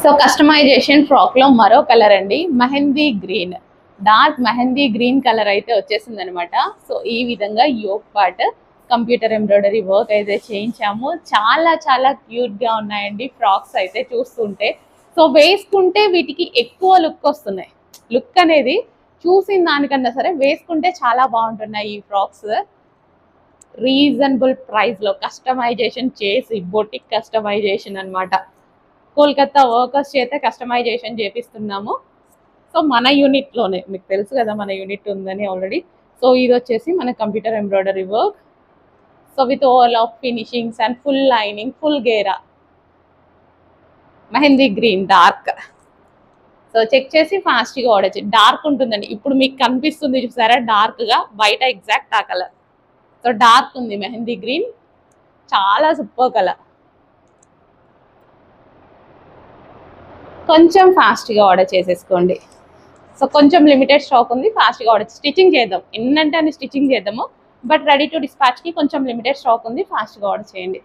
So customization frock లో మరో colour అండి, mehndi green, dark mehndi green colour అయితే వచ్చేసింది అనమాట. సో ఈ విధంగా yoke part computer embroidery work అయితే చేయించాము. చాలా చాలా క్యూట్ గా ఉన్నాయండి ఫ్రాక్స్ అయితే చూస్తుంటే. సో వేసుకుంటే వీటికి ఎక్కువ లుక్ వస్తున్నాయి. లుక్ అనేది చూసిన దానికన్నా సరే వేసుకుంటే చాలా బాగుంటున్నాయి ఈ ఫ్రాక్స్. రీజనబుల్ ప్రైస్ లో కస్టమైజేషన్ చేసి, బొటిక్ కస్టమైజేషన్ అన్నమాట. కోల్కతా వర్కర్స్ చేత కస్టమైజేషన్ చేపిస్తున్నాము. సో మన యూనిట్లోనే, మీకు తెలుసు కదా మన యూనిట్ ఉందని ఆల్రెడీ. సో ఇది వచ్చేసి మన computer embroidery work. So with all of finishings and full lining, full గేరా, mehndi green dark. So check చేసి ఫాస్ట్గా ఆర్డర్ చేయండి. డార్క్ ఉంటుందండి, ఇప్పుడు మీకు కనిపిస్తుంది చూసారా డార్క్గా, బయట ఎగ్జాక్ట్ ఆ కలర్. సో డార్క్ ఉంది మెహందీ గ్రీన్, చాలా సూపర్ కలర్. కొంచెం ఫాస్ట్గా ఆర్డర్ చేసేసుకోండి. సో కొంచెం లిమిటెడ్ స్టాక్ ఉంది, ఫాస్ట్గా ఆర్డర్. స్టిచ్చింగ్ చేద్దాం, ఎన్నంటే అని స్టిచ్చింగ్ చేద్దాము, బట్ రెడీ టు డిస్పాచ్కి కొంచెం లిమిటెడ్ స్టాక్ ఉంది, ఫాస్ట్గా ఆర్డర్ చేయండి.